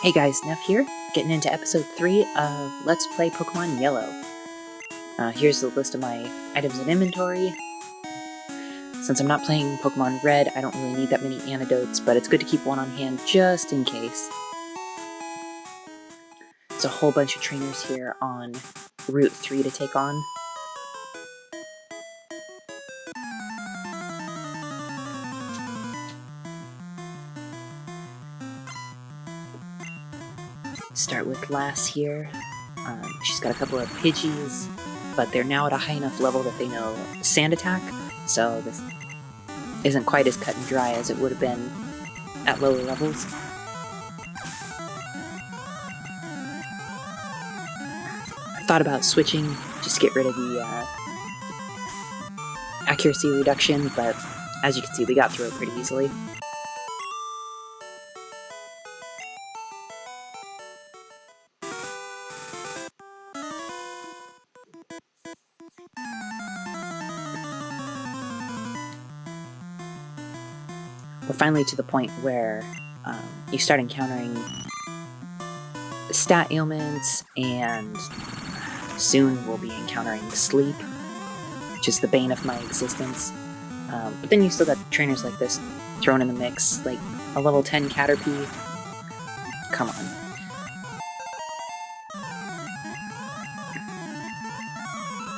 Hey guys, Neph here, getting into episode 3 of Let's Play Pokemon Yellow. Here's the list of my items in inventory. Since I'm not playing Pokemon Red, I don't really need that many antidotes, but it's good to keep one on hand just in case. There's a whole bunch of trainers here on Route 3 to take on. Start with Lass here. She's got a couple of Pidgeys, but they're now at a high enough level that they know Sand Attack, so this isn't quite as cut and dry as it would have been at lower levels. I thought about switching just to get rid of the accuracy reduction, but as you can see, we got through it pretty easily. We're finally to the point where you start encountering stat ailments, and soon we'll be encountering sleep, which is the bane of my existence. But then you still got trainers like this thrown in the mix, like a level 10 Caterpie. Come on.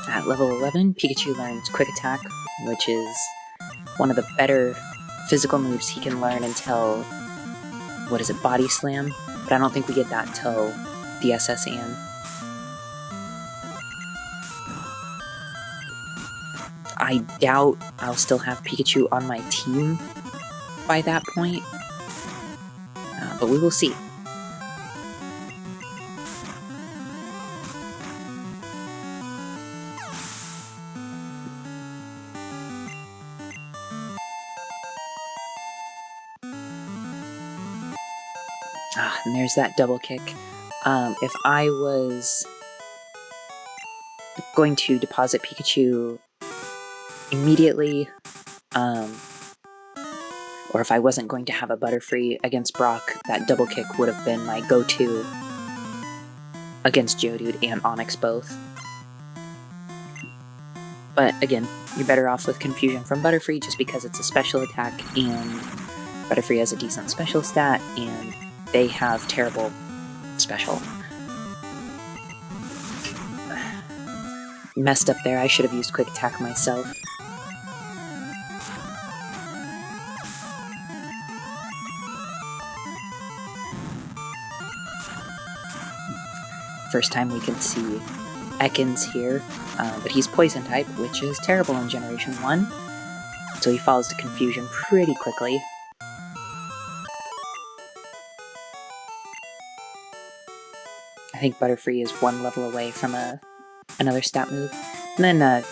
At level 11, Pikachu learns Quick Attack, which is one of the better physical moves he can learn until, what is it, Body Slam? But I don't think we get that till the SSN. I doubt I'll still have Pikachu on my team by that point, but we will see. And there's that double kick. If I was going to deposit Pikachu immediately, or if I wasn't going to have a Butterfree against Brock, that double kick would have been my go-to against Geodude and Onix both. But again, you're better off with Confusion from Butterfree just because it's a special attack, and Butterfree has a decent special stat, and they have terrible special. Messed up there, I should have used Quick Attack myself. First time we can see Ekans here, but he's Poison type, which is terrible in Generation 1, so he falls to Confusion pretty quickly. I think Butterfree is one level away from another stat move. And then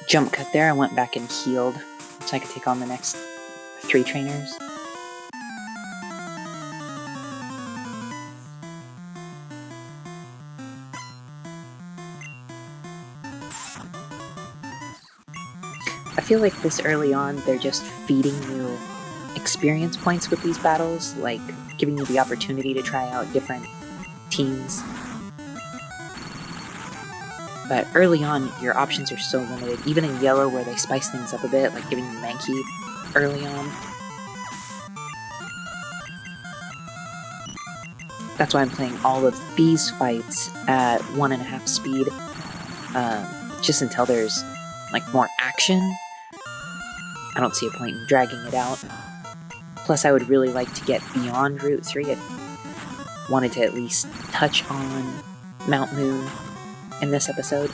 jump cut there, I went back and healed so I could take on the next 3 trainers. I feel like this early on, they're just feeding you experience points with these battles, like giving you the opportunity to try out different teams. But early on, your options are so limited, even in Yellow where they spice things up a bit, like giving you Mankey early on. That's why I'm playing all of these fights at 1.5 speed, just until there's like more action. I don't see a point in dragging it out. Plus, I would really like to get beyond Route 3. I wanted to at least touch on Mount Moon in this episode.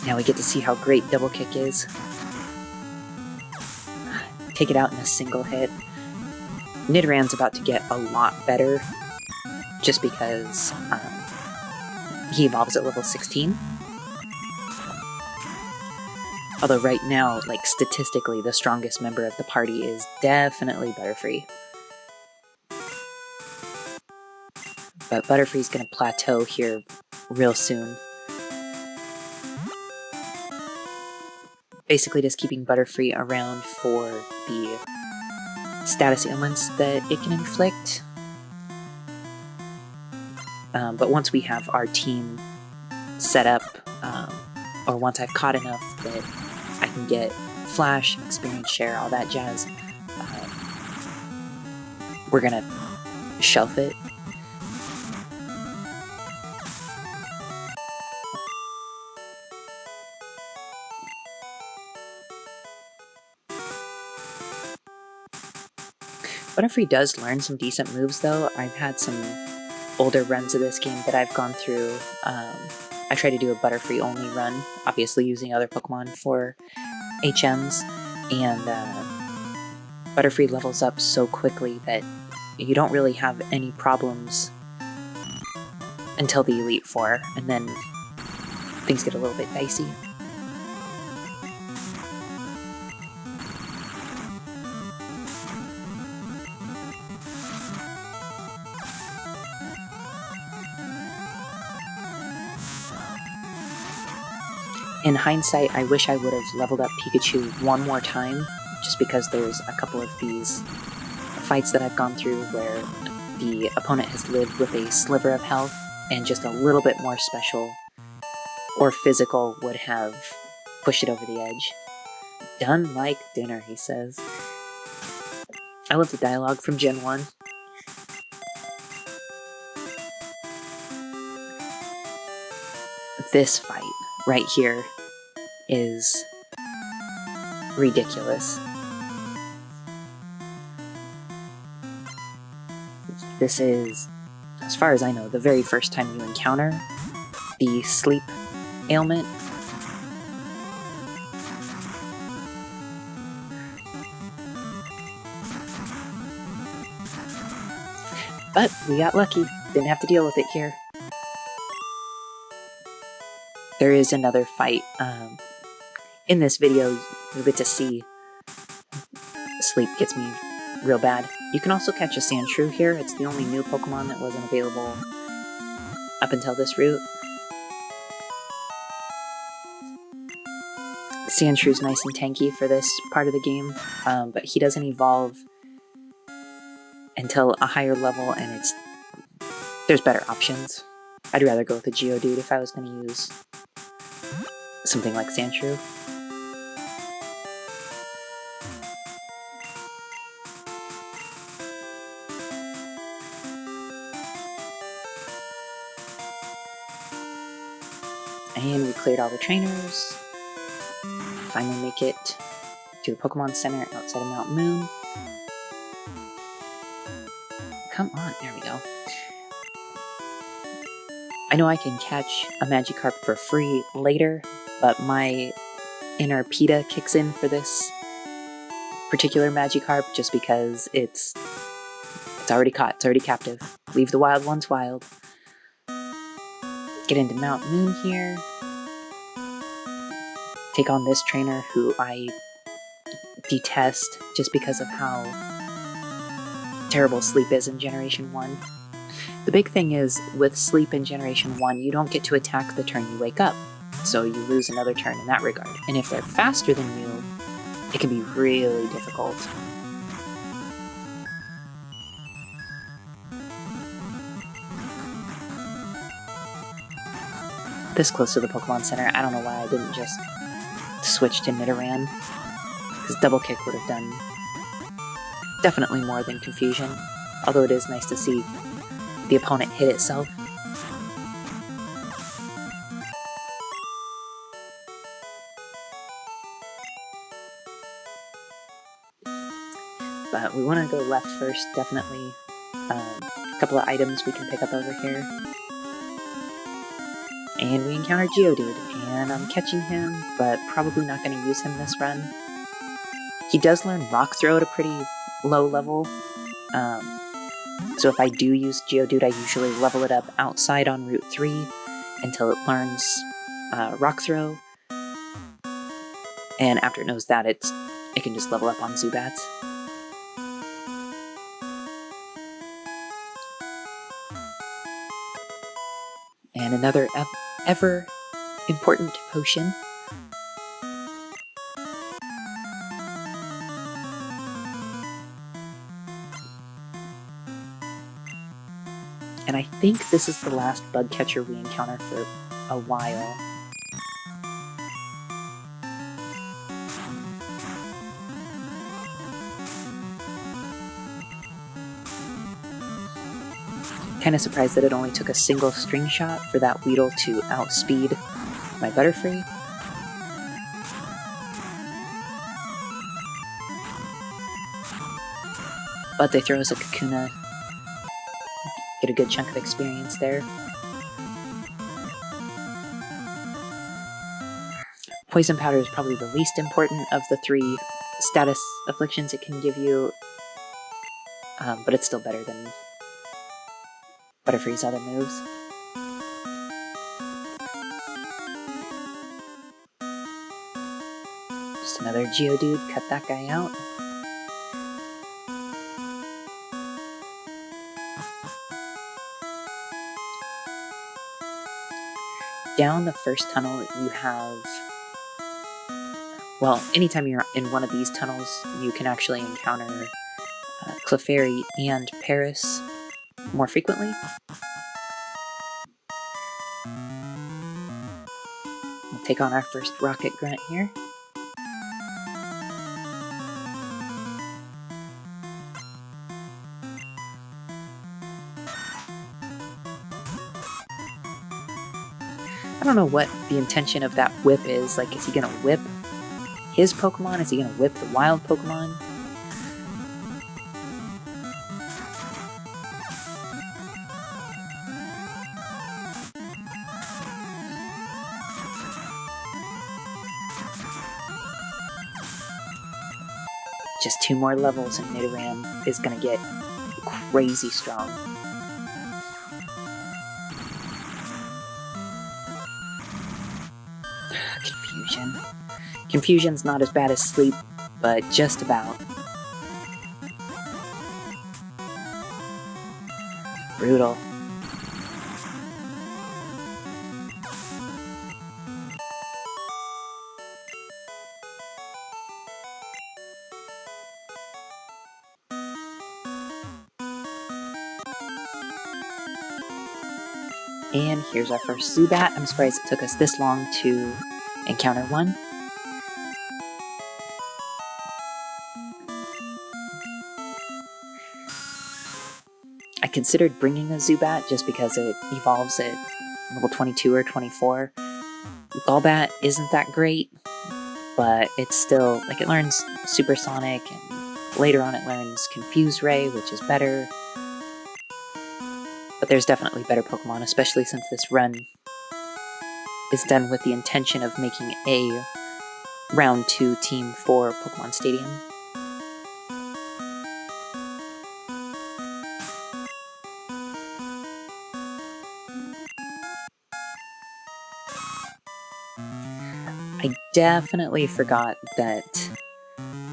Now we get to see how great Double Kick is. Take it out in a single hit. Nidorann's about to get a lot better, just because he evolves at level 16. Although right now, like statistically, the strongest member of the party is definitely Butterfree. But Butterfree's gonna plateau here real soon. Basically just keeping Butterfree around for the status ailments that it can inflict. But once we have our team set up, or once I've caught enough that I can get Flash, Experience Share, all that jazz, we're gonna shelf it. Butterfree does learn some decent moves though. I've had some older runs of this game that I've gone through. I try to do a Butterfree only run, obviously using other Pokemon for HMs, and Butterfree levels up so quickly that you don't really have any problems until the Elite Four, and then things get a little bit dicey. In hindsight, I wish I would have leveled up Pikachu one more time, just because there's a couple of these fights that I've gone through where the opponent has lived with a sliver of health, and just a little bit more special or physical would have pushed it over the edge. Done like dinner, he says. I love the dialogue from Gen 1. This fight right here is ridiculous. This is, as far as I know, the very first time you encounter the sleep ailment. But we got lucky, didn't have to deal with it here. There is another fight. In this video, you'll get to see sleep gets me real bad. You can also catch a Sandshrew here. It's the only new Pokemon that wasn't available up until this route. Sandshrew's nice and tanky for this part of the game, but he doesn't evolve until a higher level, and there's better options. I'd rather go with a Geodude if I was going to use something like Sandshrew. And we cleared all the trainers. Finally make it to the Pokemon Center outside of Mount Moon. Come on, there we go. I know I can catch a Magikarp for free later, but my inner PETA kicks in for this particular Magikarp just because it's already caught, it's already captive. Leave the wild ones wild. Get into Mount Moon here. Take on this trainer who I detest just because of how terrible Sleep is in Generation 1. The big thing is, with Sleep in Generation 1, you don't get to attack the turn you wake up, so you lose another turn in that regard. And if they're faster than you, it can be really difficult. This close to the Pokemon Center, I don't know why I didn't just switch to Nidoran, because Double Kick would have done definitely more than confusion, although it is nice to see the opponent hit itself. But we want to go left first, definitely. A couple of items we can pick up over here. And we encounter Geodude, and I'm catching him, but probably not going to use him this run. He does learn Rock Throw at a pretty low level, So if I do use Geodude, I usually level it up outside on Route 3 until it learns Rock Throw. And after it knows that, it can just level up on Zubats. And another ever important potion. And I think this is the last bug catcher we encounter for a while. Kind of surprised that it only took a single string shot for that Weedle to outspeed my Butterfree. But they throw us a Kakuna. Get a good chunk of experience there. Poison Powder is probably the least important of the 3 status afflictions it can give you, but it's still better than Butterfree's other moves. Just another Geodude, cut that guy out. Down the first tunnel, you have... Well, anytime you're in one of these tunnels, you can actually encounter Clefairy and Paris more frequently. We'll take on our first Rocket Grunt here. I don't know what the intention of that whip is. Like, is he gonna whip his Pokemon? Is he gonna whip the wild Pokemon? Just 2 more levels and Nidoran is gonna get crazy strong. Confusion. Confusion's not as bad as Sleep, but just about. Brutal. And here's our first Zubat. I'm surprised it took us this long to encounter one. I considered bringing a Zubat just because it evolves at level 22 or 24. Golbat isn't that great, but it's still, like, it learns Supersonic, and later on it learns Confuse Ray, which is better. But there's definitely better Pokemon, especially since this run is done with the intention of making a round 2 team for Pokemon Stadium. I definitely forgot that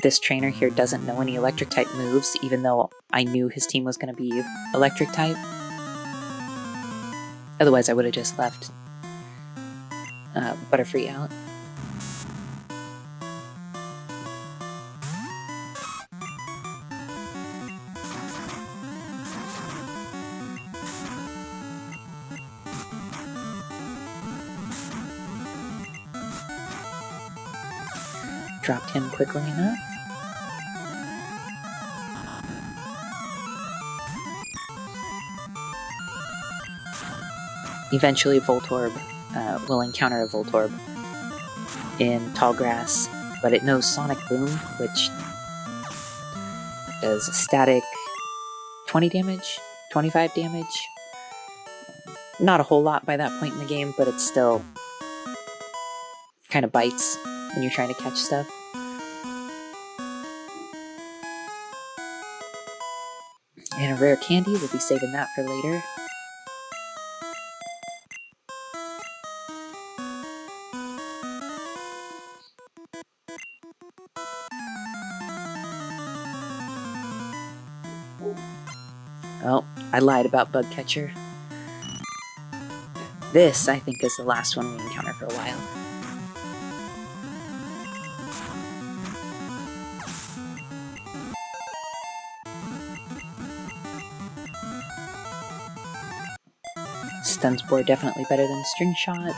this trainer here doesn't know any electric type moves, even though I knew his team was going to be electric type. Otherwise I would have just left Butterfree out. Dropped him quickly enough. Eventually Voltorb will encounter a Voltorb in tall grass, but it knows Sonic Boom, which does static 20 damage, 25 damage. Not a whole lot by that point in the game, but it still kind of bites when you're trying to catch stuff. And a rare candy, we'll be saving that for later. Oh, I lied about Bug Catcher. This, I think, is the last one we encounter for a while. Stun Spore definitely better than String Shot.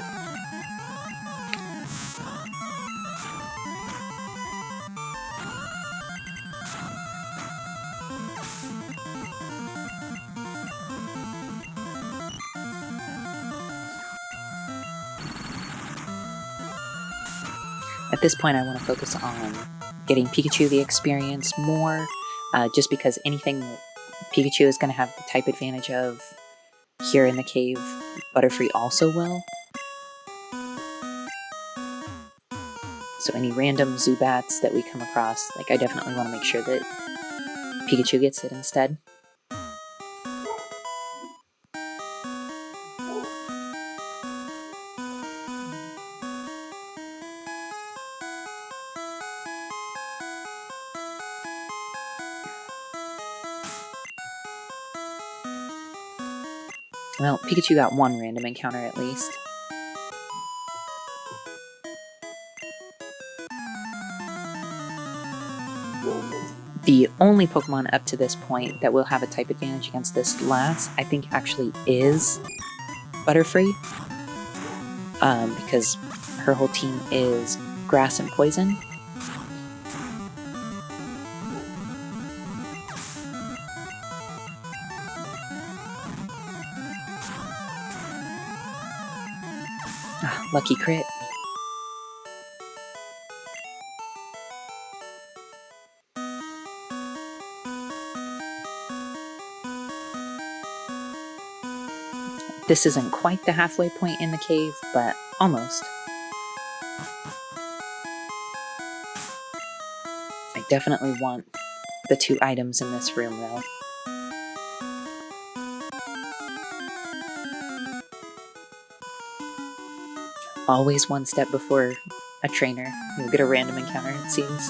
At this point, I want to focus on getting Pikachu the experience more, just because anything Pikachu is going to have the type advantage of here in the cave, Butterfree also will. So any random Zubats that we come across, like, I definitely want to make sure that Pikachu gets it instead. Well, Pikachu got one random encounter at least. The only Pokemon up to this point that will have a type advantage against this last, I think, actually is Butterfree. Because her whole team is Grass and Poison. Lucky crit. This isn't quite the halfway point in the cave, but almost. I definitely want the 2 items in this room, though. Always one step before a trainer. You'll get a random encounter, it seems.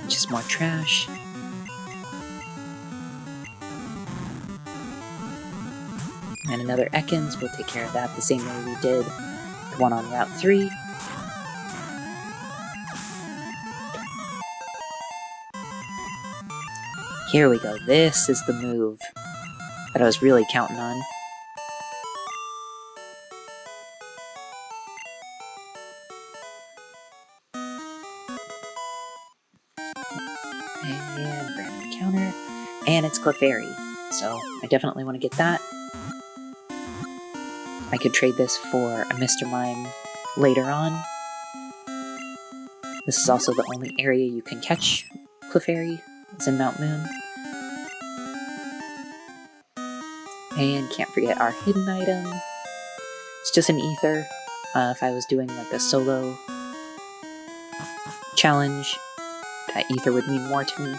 Just more trash. And another Ekans. We'll take care of that the same way we did the one on Route 3. Here we go. This is the move that I was really counting on. And random encounter. And it's Clefairy. So I definitely want to get that. I could trade this for a Mr. Mime later on. This is also the only area you can catch Clefairy. It's in Mount Moon. And can't forget our hidden item. It's just an ether. If I was doing like a solo challenge, that ether would mean more to me.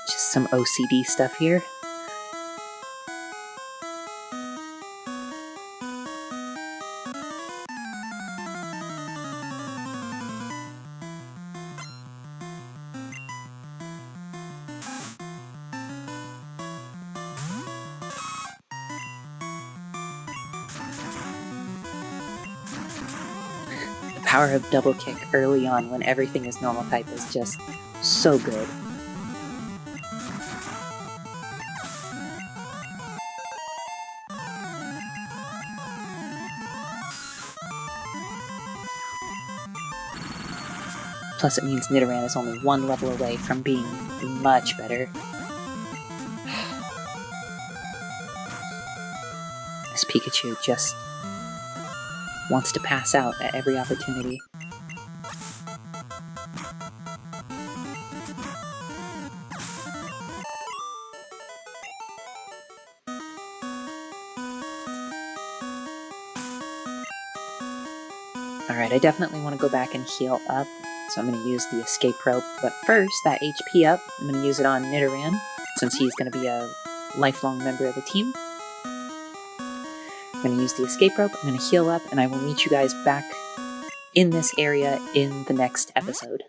Just some OCD stuff here. The power of double kick early on when everything is normal type is just so good. Plus it means Nidoran is only 1 level away from being much better. This Pikachu just wants to pass out at every opportunity. Alright, I definitely want to go back and heal up, so I'm going to use the escape rope. But first, that HP up, I'm going to use it on Nidoran, since he's going to be a lifelong member of the team. I'm going to use the escape rope, I'm going to heal up, and I will meet you guys back in this area in the next episode.